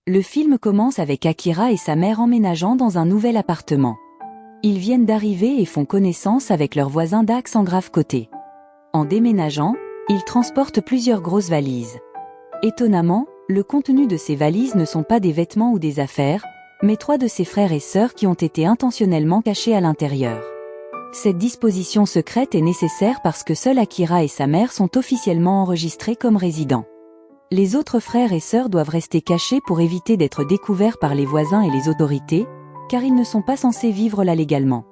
Le film commence avec Akira et sa mère emménageant dans un nouvel appartement. Ils viennent d'arriver et font connaissance avec leurs voisins d'Axe en grave côté. En déménageant, ils transportent plusieurs grosses valises. Étonnamment, le contenu de ces valises ne sont pas des vêtements ou des affaires, mais 3 de ses frères et sœurs qui ont été intentionnellement cachés à l'intérieur. Cette disposition secrète est nécessaire parce que seuls Akira et sa mère sont officiellement enregistrés comme résidents. Les autres frères et sœurs doivent rester cachés pour éviter d'être découverts par les voisins et les autorités, car ils ne sont pas censés vivre là légalement.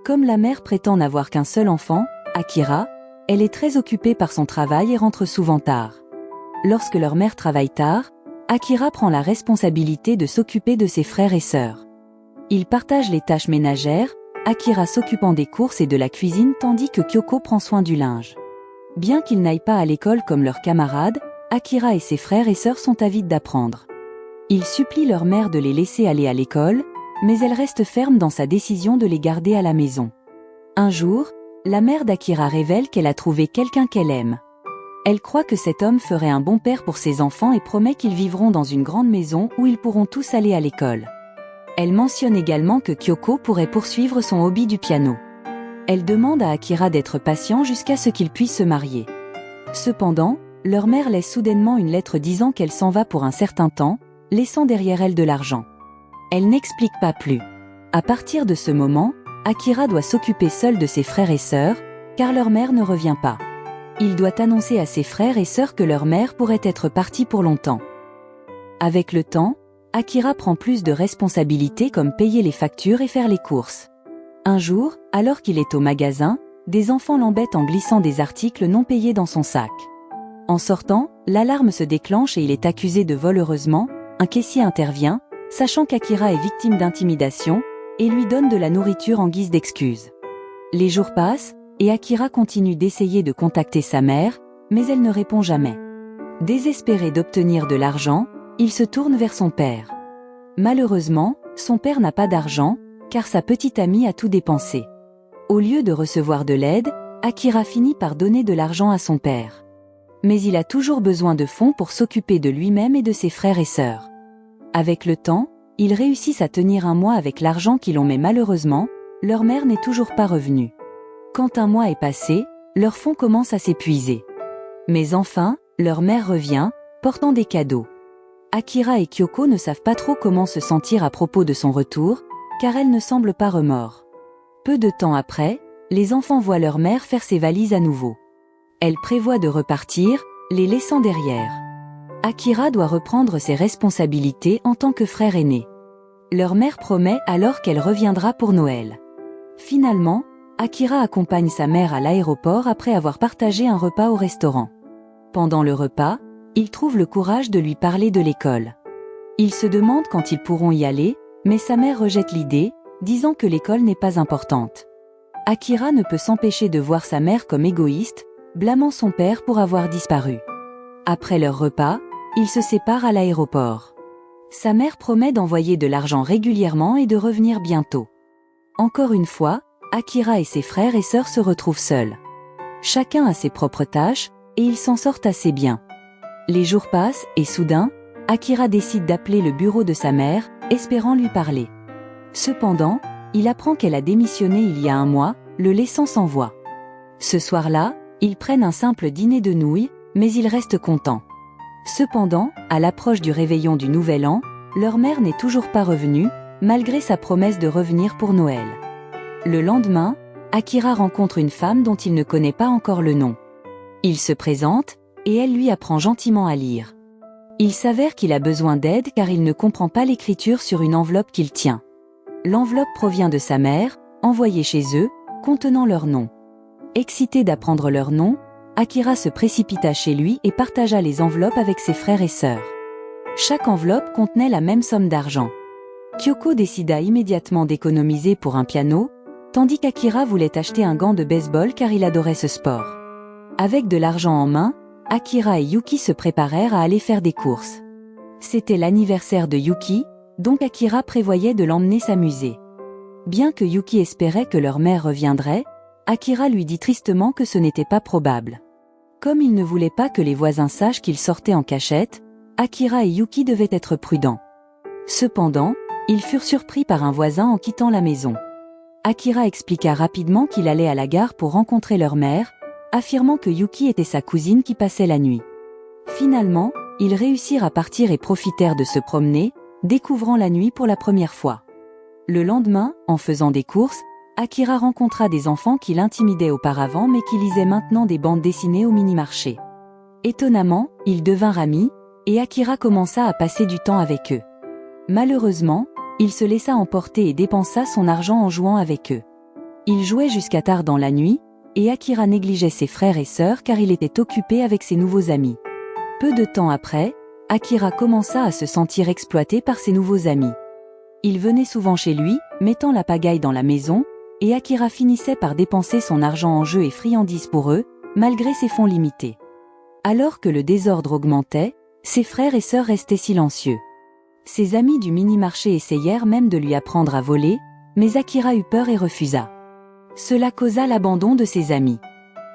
Comme la mère prétend n'avoir qu'un seul enfant, Akira, elle est très occupée par son travail et rentre souvent tard. Lorsque leur mère travaille tard, Akira prend la responsabilité de s'occuper de ses frères et sœurs. Ils partagent les tâches ménagères, Akira s'occupant des courses et de la cuisine tandis que Kyoko prend soin du linge. Bien qu'ils n'aillent pas à l'école comme leurs camarades, Akira et ses frères et sœurs sont avides d'apprendre. Ils supplient leur mère de les laisser aller à l'école, mais elle reste ferme dans sa décision de les garder à la maison. Un jour, la mère d'Akira révèle qu'elle a trouvé quelqu'un qu'elle aime. Elle croit que cet homme ferait un bon père pour ses enfants et promet qu'ils vivront dans une grande maison où ils pourront tous aller à l'école. Elle mentionne également que Kyoko pourrait poursuivre son hobby du piano. Elle demande à Akira d'être patient jusqu'à ce qu'ils puissent se marier. Cependant, leur mère laisse soudainement une lettre disant qu'elle s'en va pour un certain temps, laissant derrière elle de l'argent. Elle n'explique pas plus. À partir de ce moment, Akira doit s'occuper seul de ses frères et sœurs, car leur mère ne revient pas. Il doit annoncer à ses frères et sœurs que leur mère pourrait être partie pour longtemps. Avec le temps, Akira prend plus de responsabilités comme payer les factures et faire les courses. Un jour, alors qu'il est au magasin, des enfants l'embêtent en glissant des articles non payés dans son sac. En sortant, l'alarme se déclenche et il est accusé de vol. Heureusement, un caissier intervient, sachant qu'Akira est victime d'intimidation, et lui donne de la nourriture en guise d'excuse. Les jours passent, et Akira continue d'essayer de contacter sa mère, mais elle ne répond jamais. Désespéré d'obtenir de l'argent, il se tourne vers son père. Malheureusement, son père n'a pas d'argent, car sa petite amie a tout dépensé. Au lieu de recevoir de l'aide, Akira finit par donner de l'argent à son père. Mais il a toujours besoin de fonds pour s'occuper de lui-même et de ses frères et sœurs. Avec le temps, ils réussissent à tenir un mois avec l'argent qu'ils ont, mais malheureusement, leur mère n'est toujours pas revenue. Quand un mois est passé, leurs fonds commencent à s'épuiser. Mais enfin, leur mère revient, portant des cadeaux. Akira et Kyoko ne savent pas trop comment se sentir à propos de son retour, car elle ne semble pas remords. Peu de temps après, les enfants voient leur mère faire ses valises à nouveau. Elle prévoit de repartir, les laissant derrière. Akira doit reprendre ses responsabilités en tant que frère aîné. Leur mère promet alors qu'elle reviendra pour Noël. Finalement, Akira accompagne sa mère à l'aéroport après avoir partagé un repas au restaurant. Pendant le repas, il trouve le courage de lui parler de l'école. Il se demande quand ils pourront y aller, mais sa mère rejette l'idée, disant que l'école n'est pas importante. Akira ne peut s'empêcher de voir sa mère comme égoïste, blâmant son père pour avoir disparu. Après leur repas, ils se séparent à l'aéroport. Sa mère promet d'envoyer de l'argent régulièrement et de revenir bientôt. Encore une fois, Akira et ses frères et sœurs se retrouvent seuls. Chacun a ses propres tâches, et ils s'en sortent assez bien. Les jours passent, et soudain, Akira décide d'appeler le bureau de sa mère, espérant lui parler. Cependant, il apprend qu'elle a démissionné il y a un mois, le laissant sans voix. Ce soir-là, ils prennent un simple dîner de nouilles, mais ils restent contents. Cependant, à l'approche du réveillon du Nouvel An, leur mère n'est toujours pas revenue, malgré sa promesse de revenir pour Noël. Le lendemain, Akira rencontre une femme dont il ne connaît pas encore le nom. Il se présente, et elle lui apprend gentiment à lire. Il s'avère qu'il a besoin d'aide car il ne comprend pas l'écriture sur une enveloppe qu'il tient. L'enveloppe provient de sa mère, envoyée chez eux, contenant leur nom. Excité d'apprendre leur nom, Akira se précipita chez lui et partagea les enveloppes avec ses frères et sœurs. Chaque enveloppe contenait la même somme d'argent. Kyoko décida immédiatement d'économiser pour un piano, tandis qu'Akira voulait acheter un gant de baseball car il adorait ce sport. Avec de l'argent en main, Akira et Yuki se préparèrent à aller faire des courses. C'était l'anniversaire de Yuki, donc Akira prévoyait de l'emmener s'amuser. Bien que Yuki espérait que leur mère reviendrait, Akira lui dit tristement que ce n'était pas probable. Comme il ne voulait pas que les voisins sachent qu'il sortait en cachette, Akira et Yuki devaient être prudents. Cependant, ils furent surpris par un voisin en quittant la maison. Akira expliqua rapidement qu'il allait à la gare pour rencontrer leur mère, affirmant que Yuki était sa cousine qui passait la nuit. Finalement, ils réussirent à partir et profitèrent de se promener, découvrant la nuit pour la première fois. Le lendemain, en faisant des courses, Akira rencontra des enfants qui l'intimidaient auparavant mais qui lisaient maintenant des bandes dessinées au mini-marché. Étonnamment, ils devinrent amis, et Akira commença à passer du temps avec eux. Malheureusement, il se laissa emporter et dépensa son argent en jouant avec eux. Il jouait jusqu'à tard dans la nuit, et Akira négligeait ses frères et sœurs car il était occupé avec ses nouveaux amis. Peu de temps après, Akira commença à se sentir exploité par ses nouveaux amis. Ils venaient souvent chez lui, mettant la pagaille dans la maison, et Akira finissait par dépenser son argent en jeux et friandises pour eux, malgré ses fonds limités. Alors que le désordre augmentait, ses frères et sœurs restaient silencieux. Ses amis du mini-marché essayèrent même de lui apprendre à voler, mais Akira eut peur et refusa. Cela causa l'abandon de ses amis.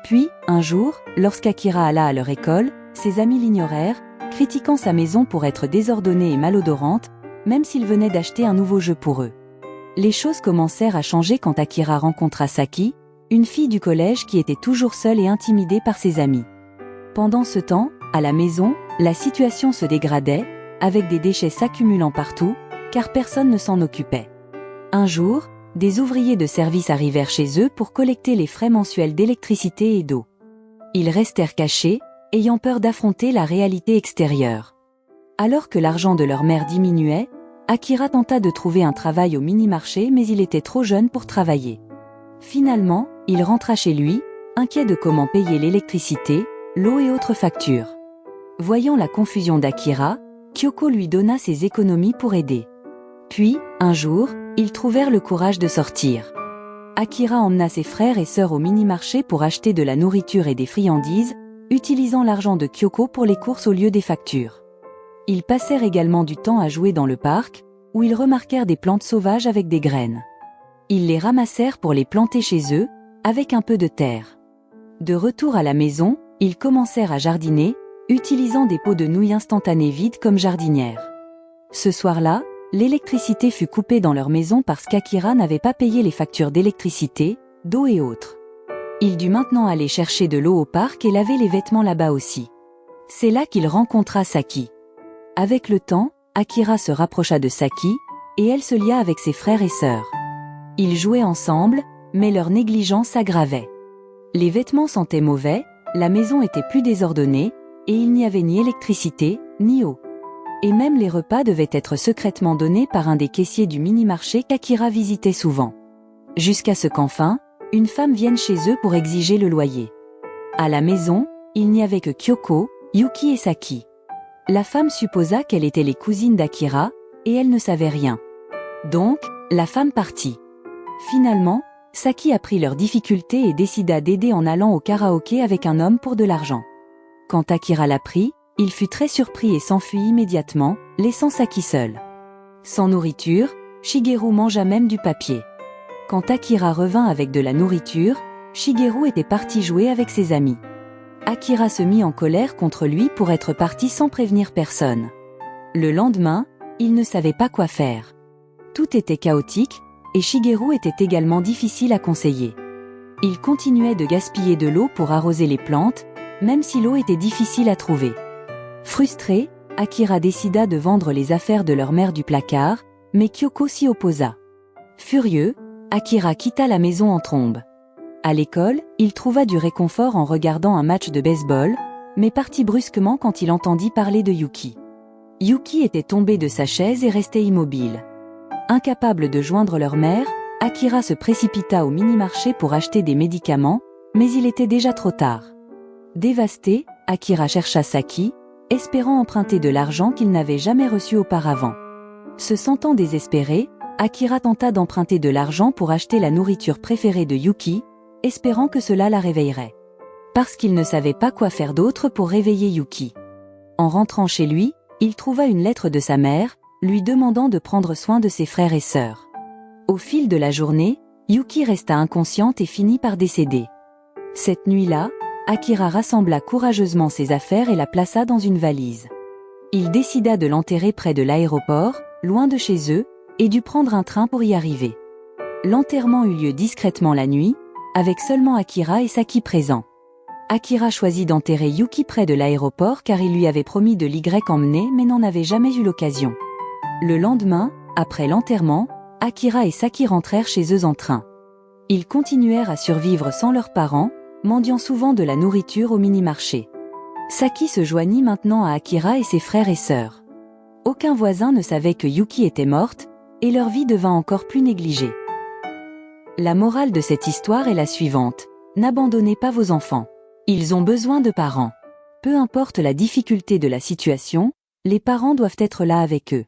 Puis, un jour, lorsqu'Akira alla à leur école, ses amis l'ignorèrent, critiquant sa maison pour être désordonnée et malodorante, même s'il venait d'acheter un nouveau jeu pour eux. Les choses commencèrent à changer quand Akira rencontra Saki, une fille du collège qui était toujours seule et intimidée par ses amis. Pendant ce temps, à la maison, la situation se dégradait, avec des déchets s'accumulant partout, car personne ne s'en occupait. Un jour, des ouvriers de service arrivèrent chez eux pour collecter les frais mensuels d'électricité et d'eau. Ils restèrent cachés, ayant peur d'affronter la réalité extérieure. Alors que l'argent de leur mère diminuait, Akira tenta de trouver un travail au mini-marché mais il était trop jeune pour travailler. Finalement, il rentra chez lui, inquiet de comment payer l'électricité, l'eau et autres factures. Voyant la confusion d'Akira, Kyoko lui donna ses économies pour aider. Puis, un jour, ils trouvèrent le courage de sortir. Akira emmena ses frères et sœurs au mini-marché pour acheter de la nourriture et des friandises, utilisant l'argent de Kyoko pour les courses au lieu des factures. Ils passèrent également du temps à jouer dans le parc, où ils remarquèrent des plantes sauvages avec des graines. Ils les ramassèrent pour les planter chez eux, avec un peu de terre. De retour à la maison, ils commencèrent à jardiner, utilisant des pots de nouilles instantanées vides comme jardinières. Ce soir-là, l'électricité fut coupée dans leur maison parce qu'Akira n'avait pas payé les factures d'électricité, d'eau et autres. Il dut maintenant aller chercher de l'eau au parc et laver les vêtements là-bas aussi. C'est là qu'il rencontra Saki. Avec le temps, Akira se rapprocha de Saki, et elle se lia avec ses frères et sœurs. Ils jouaient ensemble, mais leur négligence s'aggravait. Les vêtements sentaient mauvais, la maison était plus désordonnée, et il n'y avait ni électricité, ni eau. Et même les repas devaient être secrètement donnés par un des caissiers du mini-marché qu'Akira visitait souvent. Jusqu'à ce qu'enfin, une femme vienne chez eux pour exiger le loyer. À la maison, il n'y avait que Kyoko, Yuki et Saki. La femme supposa qu'elles étaient les cousines d'Akira, et elle ne savait rien. Donc, la femme partit. Finalement, Saki apprit leurs difficultés et décida d'aider en allant au karaoké avec un homme pour de l'argent. Quand Akira l'apprit, il fut très surpris et s'enfuit immédiatement, laissant Saki seule. Sans nourriture, Shigeru mangea même du papier. Quand Akira revint avec de la nourriture, Shigeru était parti jouer avec ses amis. Akira se mit en colère contre lui pour être parti sans prévenir personne. Le lendemain, il ne savait pas quoi faire. Tout était chaotique, et Shigeru était également difficile à conseiller. Il continuait de gaspiller de l'eau pour arroser les plantes, même si l'eau était difficile à trouver. Frustré, Akira décida de vendre les affaires de leur mère du placard, mais Kyoko s'y opposa. Furieux, Akira quitta la maison en trombe. À l'école, il trouva du réconfort en regardant un match de baseball, mais partit brusquement quand il entendit parler de Yuki. Yuki était tombé de sa chaise et restait immobile. Incapable de joindre leur mère, Akira se précipita au mini-marché pour acheter des médicaments, mais il était déjà trop tard. Dévasté, Akira chercha Saki, espérant emprunter de l'argent qu'il n'avait jamais reçu auparavant. Se sentant désespéré, Akira tenta d'emprunter de l'argent pour acheter la nourriture préférée de Yuki, espérant que cela la réveillerait. Parce qu'il ne savait pas quoi faire d'autre pour réveiller Yuki. En rentrant chez lui, il trouva une lettre de sa mère, lui demandant de prendre soin de ses frères et sœurs. Au fil de la journée, Yuki resta inconsciente et finit par décéder. Cette nuit-là, Akira rassembla courageusement ses affaires et la plaça dans une valise. Il décida de l'enterrer près de l'aéroport, loin de chez eux, et dut prendre un train pour y arriver. L'enterrement eut lieu discrètement la nuit, avec seulement Akira et Saki présents. Akira choisit d'enterrer Yuki près de l'aéroport car il lui avait promis de l'y emmener mais n'en avait jamais eu l'occasion. Le lendemain, après l'enterrement, Akira et Saki rentrèrent chez eux en train. Ils continuèrent à survivre sans leurs parents, mendiant souvent de la nourriture au mini-marché. Saki se joignit maintenant à Akira et ses frères et sœurs. Aucun voisin ne savait que Yuki était morte, et leur vie devint encore plus négligée. La morale de cette histoire est la suivante. N'abandonnez pas vos enfants. Ils ont besoin de parents. Peu importe la difficulté de la situation, les parents doivent être là avec eux.